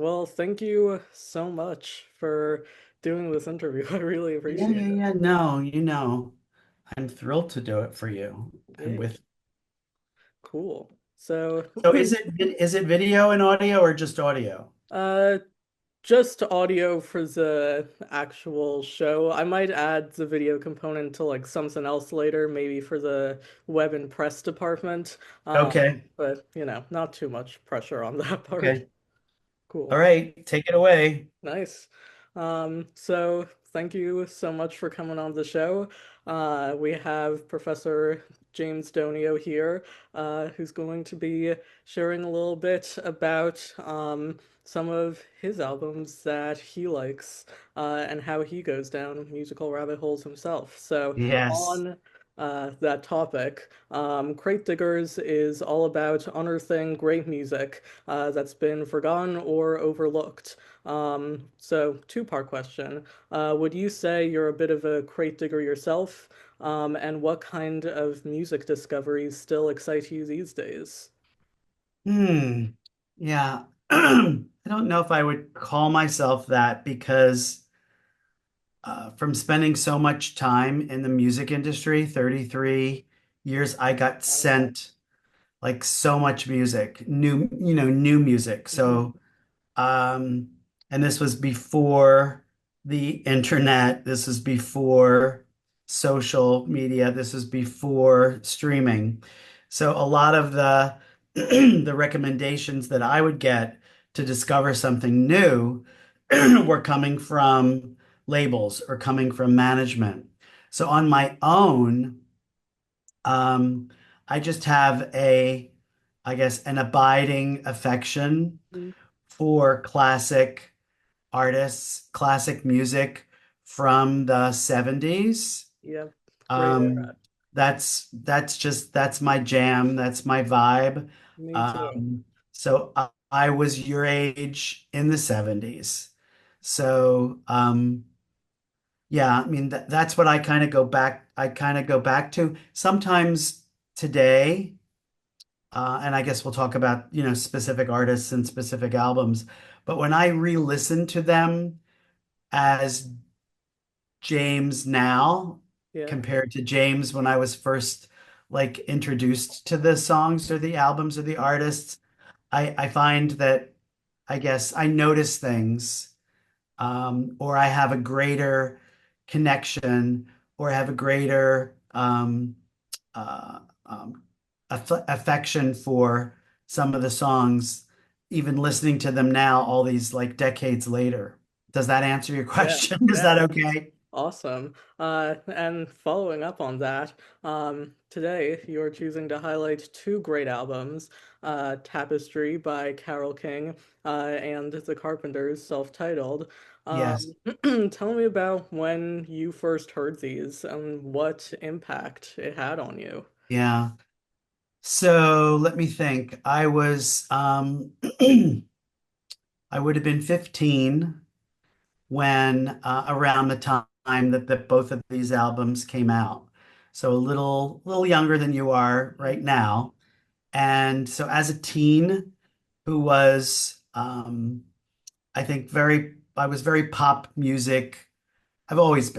Well, thank you so much for doing this interview. I really Yeah, appreciate yeah, it. yeah. No, I'm thrilled to do it for you. And Yay. Cool. So, so is it video and audio or just audio? uh, just audio for the actual show. I might add the video component to like something else later, maybe for the web and press department. Okay. But not too much pressure on that part. Okay. All Cool. right, take it away. Nice. So thank you so much for coming on the show. We have Professor James Donio here, who's going to be sharing a little bit about some of his albums that he likes, and how he goes down musical rabbit holes himself. So Yes. on that topic, Crate Diggers is all about unearthing great music that's been forgotten or overlooked. So two-part question. Would you say you're a bit of a crate digger yourself? And what kind of music discoveries still excite you these days? Hmm. Yeah. I don't know if I would call myself that because from spending so much time in the music industry, 33 years, I got Wow. sent like so much music, new music. Hmm. So, um, and this was before the internet. This was before social media. This was before streaming. So a lot of the the recommendations that I would get to discover something new were coming from labels or coming from management. So on my own, um, I just have I guess, an abiding affection for classic artists, classic music from the 70s. Yep. Great Um, era. that's my jam. That's my vibe. Me too. So I was your age in the 70s. So yeah, I mean that's what I kind of go back to. Sometimes today, and I guess we'll talk about, specific artists and specific albums, but when I re-listen to them as James now Yeah. compared to James when I was first like introduced to the songs or the albums or the artists, I find that I guess I notice things, or I have a greater connection, or I have a greater uh, um, affection for some of the songs, even listening to them now, all these like decades later. Does that answer your Yeah. question? Is Yeah. that okay? Awesome. And following up on that, today you're choosing to highlight two great albums, Tapestry by Carole King, and The Carpenters, self-titled. Yes. Tell me about when you first heard these and what impact it had on you. Yeah. So let me think. I would have been 15 when around the time that both of these albums came out. So a little younger than you are right now. And so as a teen who was I think I was very pop music. I've always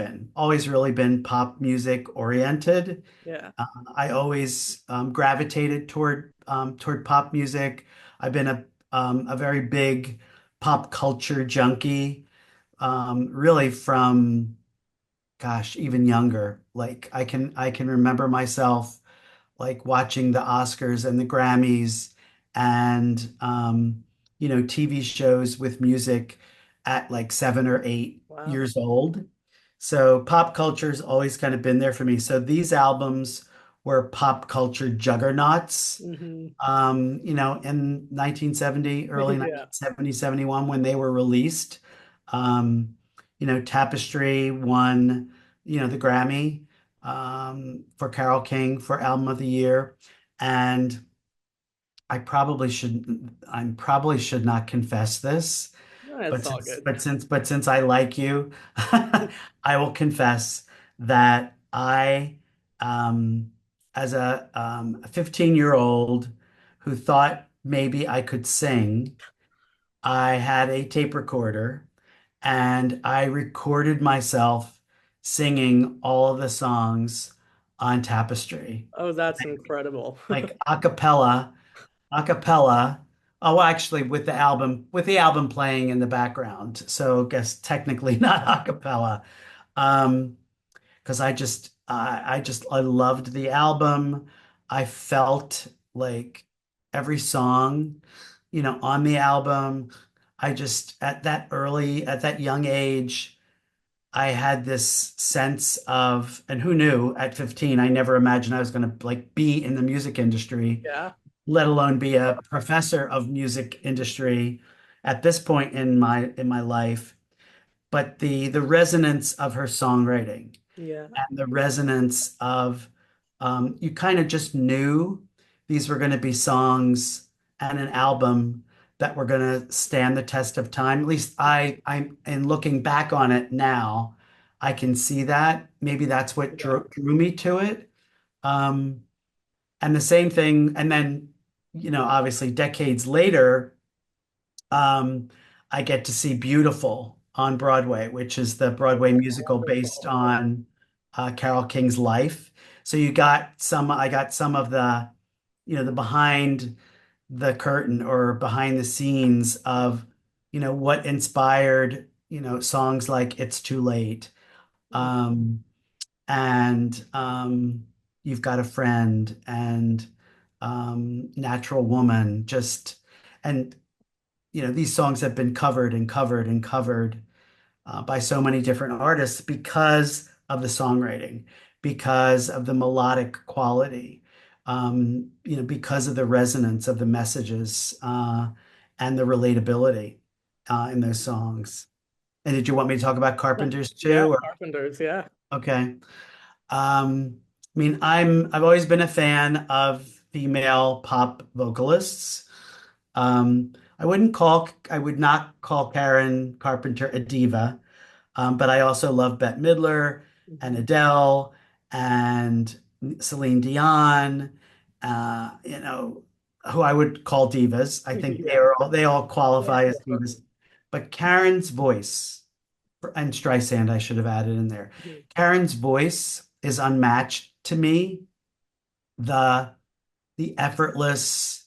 really been pop music oriented. Yeah. I always gravitated toward pop music. I've been a very big pop culture junkie, really from gosh, even younger. Like I can remember myself like watching the Oscars and the Grammys and TV shows with music at like 7 or 8 Wow. years old. So pop culture's always kind of been there for me. So these albums were pop culture juggernauts. Hmm. In 1970, early Yeah. 1970, 71, when they were released. Tapestry won, the Grammy for Carole King for Album of the Year. And I probably should not confess this, No, but it's all since good. but since but since I like you, I will confess that um, as a 15-year-old who thought maybe I could sing, I had a tape recorder and I recorded myself singing all of the songs on Tapestry, Oh, that's incredible. like a cappella. Oh, well, actually, with the album playing in the background. So, I guess technically not a cappella. Um, because I loved the album. I felt like every song, on the album. I just at that young age, I had this sense of, and who knew at 15, I never imagined I was going to like be in the music industry, Yeah. let alone be a professor of music industry at this point in my life. But the resonance of her songwriting Yeah. and the resonance of you kind of just knew these were going to be songs and an album that were going to stand the test of time. At least I'm and looking back on it now, I can see that. Maybe that's what Yeah. drew me to it. Um, and the same thing, and then, obviously decades later, um, I get to see Beautiful on Broadway, which is the Broadway musical based Wonderful. on Carole King's life. So I got some of the, the behind the curtain or behind the scenes of, what inspired, songs like It's Too Late, Mm. um, and You've Got a Friend, and Natural Woman, and these songs have been covered and covered and covered by so many different artists because of the songwriting, because of the melodic quality, because of the resonance of the messages and the relatability in those songs. And did you want me to talk about Carpenters Yeah, too? Or Carpenters, yeah. okay. I've always been a fan of female pop vocalists. I would not call Karen Carpenter a diva, but I also love Bette Midler and Mhm. Adele and Celine Dion, who I would call divas. I think Yeah. they all Yeah, qualify as sure. divas. But Karen's voice, and Streisand, I should have added in there. Mhm. Karen's voice is unmatched to me. The the effortless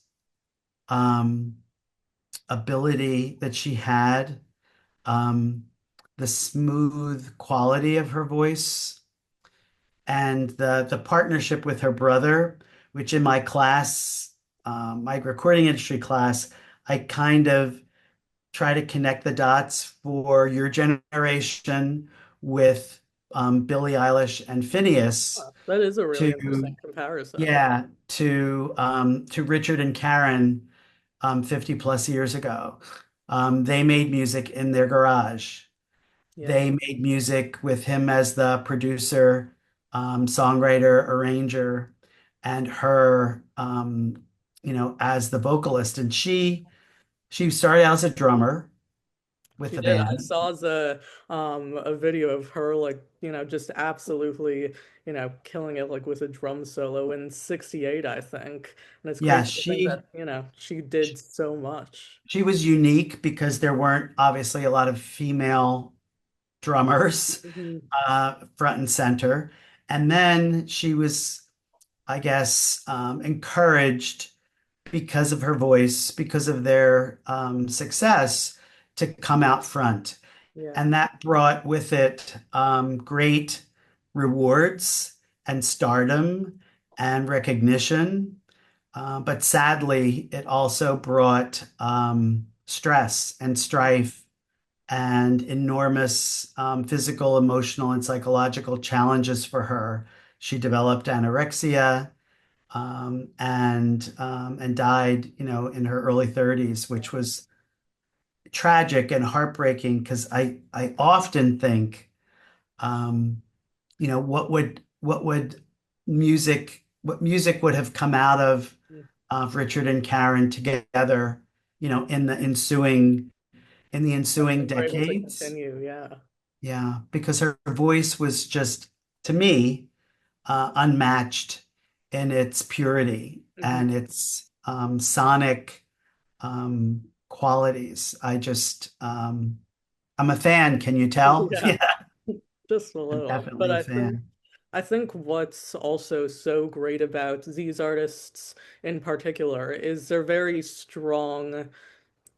um, ability that she had, um, the smooth quality of her voice, and the partnership with her brother, which in my class, my recording industry class, I kind of try to connect the dots for your generation with Billie Eilish and Phineas That is a really interesting to comparison. yeah to Richard and Karen 50 plus years ago. They made music in their garage. Yeah. They made music with him as the producer, songwriter, arranger, and her, as the vocalist. And she started out as a drummer with She the did. I band. saw a video of her like, just absolutely, killing it like with a drum solo in 68, I think. And it's Yeah, crazy to think that, she did so much. she was unique because there weren't obviously a lot of female drummers Mhm. front and center. And then she was, I guess, encouraged because of her voice, because of their success, to come out front. Yeah. And that brought with it great rewards and stardom and recognition. But sadly, it also brought stress and strife and enormous physical, emotional, and psychological challenges for her. She developed anorexia and died, in her early 30s, which was tragic and heartbreaking because I often think, um, what music would have come out of Richard and Karen together, in the That's ensuing been able to decades. continue. Yeah. Yeah, because her voice was just, to me, unmatched in its purity Mhm. and its sonic. qualities. I'm a fan. Can you tell? Yeah, Yeah, just a I'm little. But definitely a fan. I think what's also so great about these artists in particular is they're very strong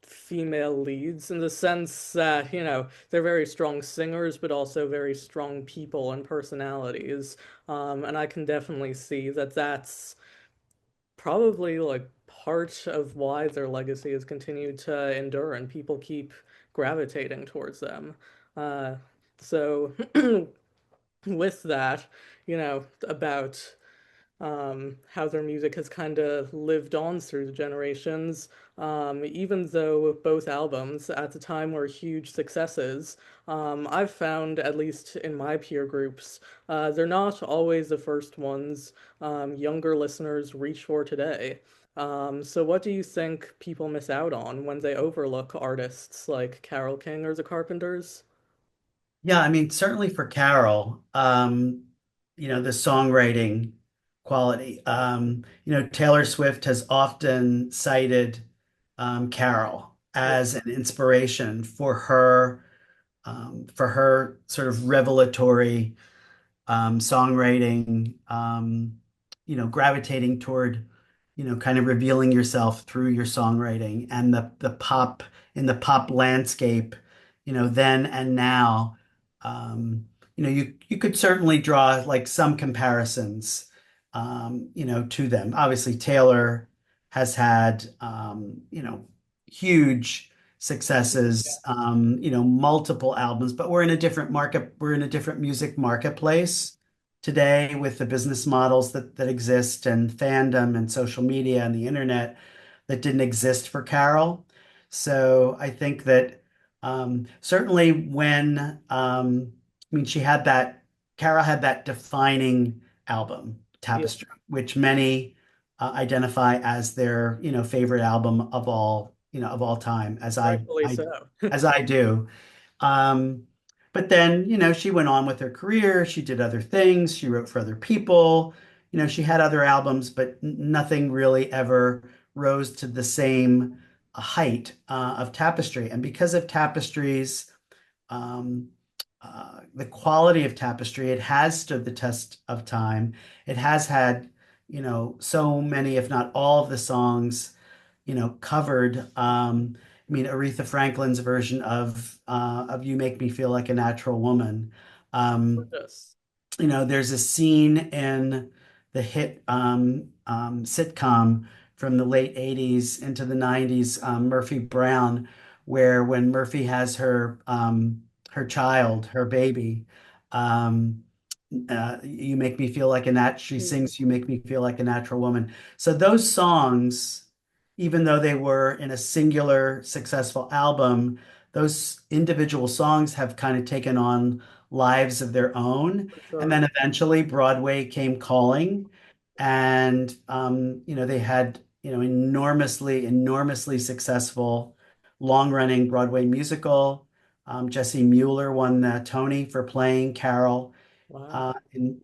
female leads in the sense that, they're very strong singers, but also very strong people and personalities. And I can definitely see that that's probably like part of why their legacy has continued to endure and people keep gravitating towards them. Uh, so with that, about how their music has kind of lived on through the generations. Even though both albums at the time were huge successes, I've found, at least in my peer groups, they're not always the first ones younger listeners reach for today. So what do you think people miss out on when they overlook artists like Carole King or the Carpenters? Yeah, I mean, certainly for Carol, the songwriting quality. Taylor Swift has often cited Carol Yeah, as an inspiration for her sort of revelatory songwriting, gravitating toward, kind of revealing yourself through your songwriting and the pop in the pop landscape, then and now. Um, you could certainly draw like some comparisons, to them. Obviously, Taylor has had, huge successes, multiple albums, but we're in a different market. We're in a different music marketplace today with the business models that exist and fandom and social media and the internet that didn't exist for Carol. So I think that certainly I mean, Carol had that defining album, yeah, Tapestry, which many identify as their, favorite album of all time, rightfully so. as I do. Um, but then, she went on with her career. She did other things. She wrote for other people. She had other albums, but nothing really ever rose to the same height of Tapestry. And because of Tapestry's um, the quality of Tapestry, it has stood the test of time. It has had, so many, if not all of the songs, covered. I mean, Aretha Franklin's version of "You Make Me Feel Like a Natural Woman." Um, Gorgeous. there's a scene in the hit sitcom from the late 80s into the 90s, Murphy Brown, where when Murphy has her child, her baby, um, you make me feel like she Mm, sings, you make me feel like a natural woman. So those songs, even though they were in a singular successful album, those individual songs have kind of taken on lives of their own. for And sure. then eventually Broadway came calling, and they had, enormously successful long-running Broadway musical. Jesse Mueller won the Tony for playing Carol Wow. in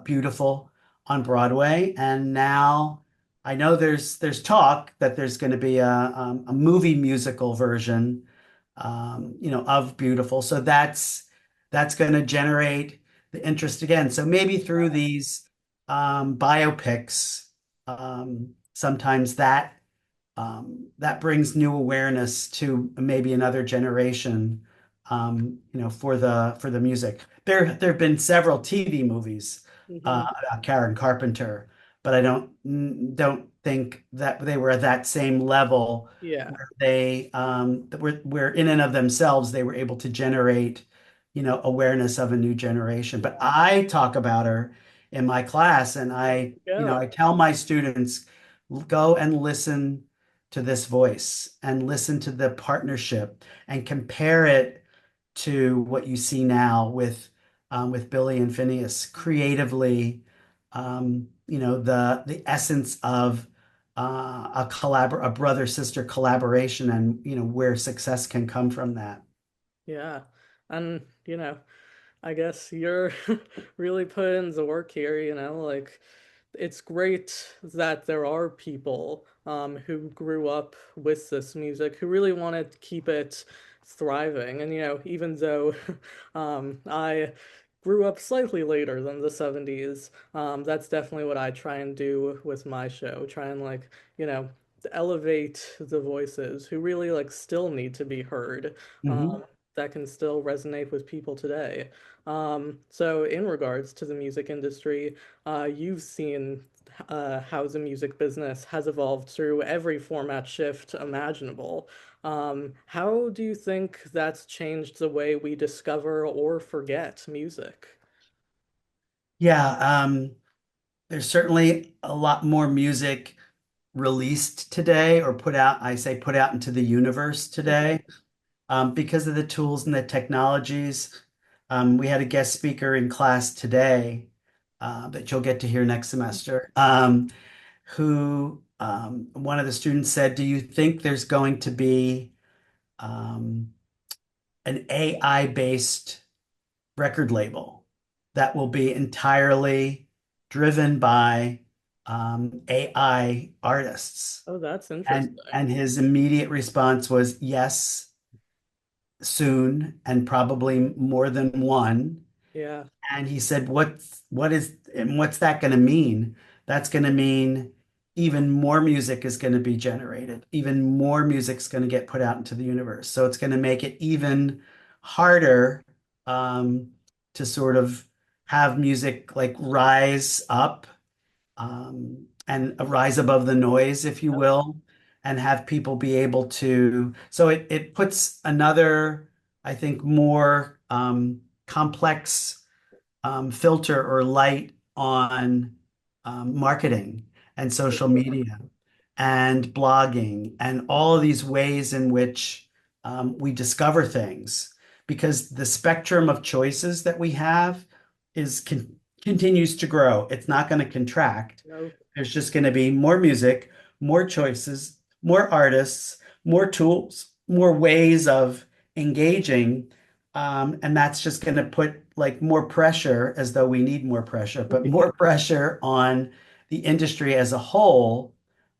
Beautiful on Broadway, and now I know there's talk that there's going to be a movie musical version, of Beautiful. So that's going to generate the interest again. So maybe through these biopics, sometimes that brings new awareness to maybe another generation, for the music. There have been several TV movies Hmm. about Karen Carpenter, but I don't think that they were at that same level Yeah. where where in and of themselves they were able to generate, awareness of a new generation. But I talk about her in my class, and There I you tell my students, go and listen to this voice and listen to the partnership and compare it to what you see now with Billy and Phineas creatively, the essence of a brother sister collaboration, and where success can come from that. Yeah. And, I guess you're really putting the work here, like it's great that there are people who grew up with this music who really want to keep it thriving. And, even though I grew up slightly later than the 70s, that's definitely what I try and do with my show. Try and, like, elevate the voices who really, like, still need to be heard, Hmm. that can still resonate with people today. So, in regards to the music industry, you've seen how the music business has evolved through every format shift imaginable. How do you think that's changed the way we discover or forget music? Yeah, there's certainly a lot more music released today or put out, I say put out into the universe today, because of the tools and the technologies. We had a guest speaker in class today that you'll get to hear next semester, who one of the students said, "Do you think there's going to be um, an AI-based record label that will be entirely driven by AI artists?" Oh, that's And interesting. his immediate response was yes, soon, and probably more than one. Yeah. And he said, what's that going to mean? That's going to mean even more music is going to be generated. Even more music's going to get put out into the universe. So it's going to make it even harder um, to sort of have music like rise up and rise above the noise, if you Yep. will, and have people be able to. So it puts another, I think, more complex filter or light on marketing and For social sure. media and blogging and all of these ways in which we discover things because the spectrum of choices that we have continues to grow. It's not going to contract. No, There's just going to be more music, more choices, more artists, more tools, more ways of engaging. And that's just going to put like more pressure, as though we need more pressure, but more pressure on the industry as a whole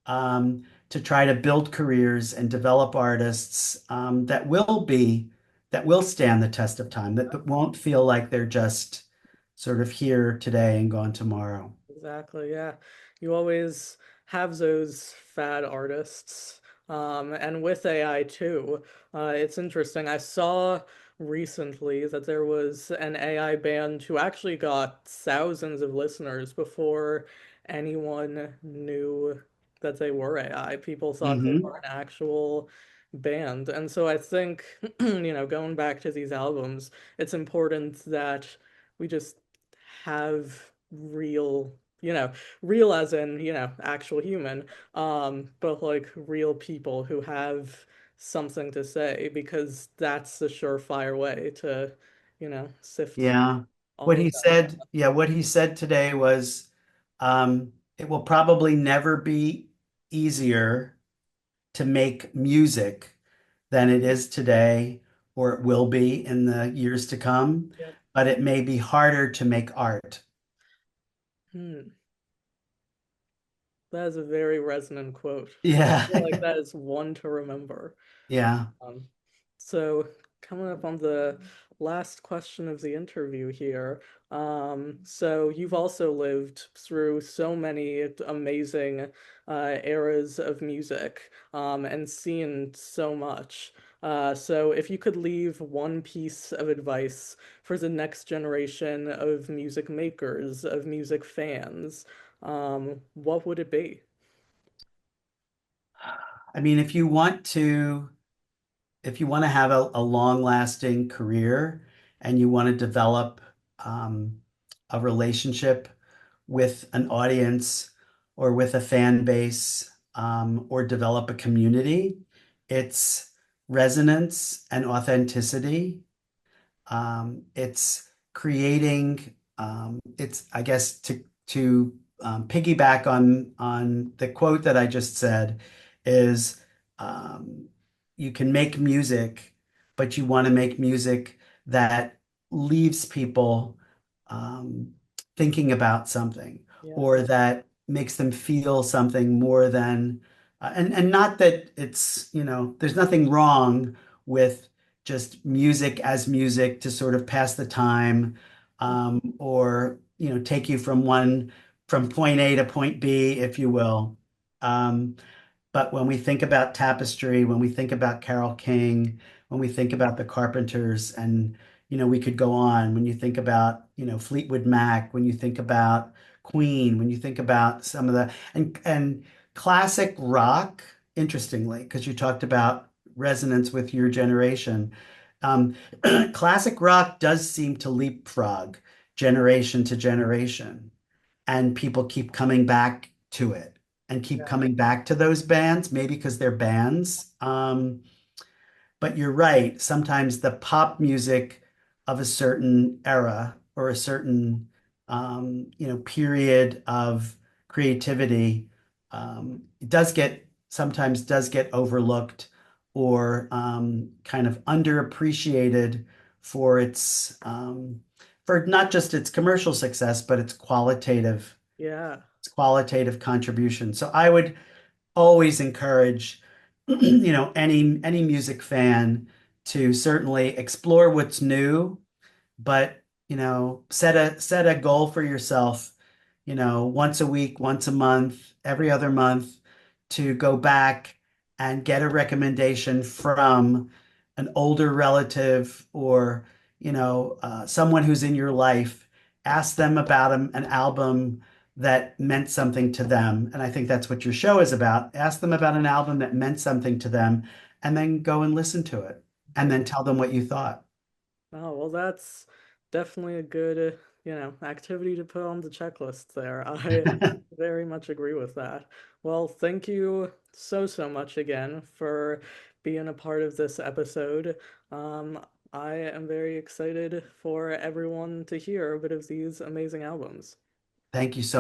to try to build careers and develop artists that will stand the test of time, that won't feel like they're just sort of here today and gone tomorrow. exactly. Yeah. You always have those fad artists. And with AI too, it's interesting. I saw recently that there was an AI band who actually got thousands of listeners before anyone knew that they were AI. People thought they were Hmm. an actual band. And so I think, going back to these albums, it's important that we just have real, real as in, actual human, but like real people who have something to say because that's the surefire way to, sift Yeah. all of that. What he said today was, it will probably never be easier to make music than it is today, or it will be in the years to come, Yep. but it may be harder to make art. Hmm. That is a very resonant quote. I Yeah. feel like that is one to remember. Yeah. Um, so coming up on the last question of the interview here. So you've also lived through so many amazing eras of music, and seen so much. So if you could leave one piece of advice for the next generation of music makers, of music fans, what would it be? I mean, if you want to have a long-lasting career and you want to develop a relationship with an audience or with a fan base or develop a community, it's resonance and authenticity. It's creating, it's, I guess, to piggyback on the quote that I just said, is um, you can make music, but you want to make music that leaves people um, thinking about something, Yeah. or that makes them feel something more than, and not that it's, there's nothing wrong with just music as music to sort of pass the time, or, take you from point A to point B, if you will. Um, but when we think about tapestry, when we think about Carole King, when we think about the Carpenters, and we could go on. When you think about Fleetwood Mac, when you think about Queen, when you think about some of the and classic rock, interestingly, because you talked about resonance with your generation, um, classic rock does seem to leapfrog generation to generation, and people keep coming back to it and keep Yeah. coming back to those bands, maybe because they're bands. But you're right. Sometimes the pop music of a certain era or a certain, period of creativity, it sometimes does get overlooked or kind of underappreciated for for not just its commercial success, but Yeah. its qualitative contribution. So I would always encourage, any music fan to certainly explore what's new, but set a goal for yourself, once a week, once a month, every other month, to go back and get a recommendation from an older relative or someone who's in your life. Ask them about an album that meant something to them, and I think that's what your show is about. Ask them about an album that meant something to them, and then go and listen to it, and Yeah. then tell them what you thought. Oh, well, that's definitely a good, activity to put on the checklist there. I very much agree with that. Well, thank you so, so much again for being a part of this episode. I am very excited for everyone to hear a bit of these amazing albums. Thank you so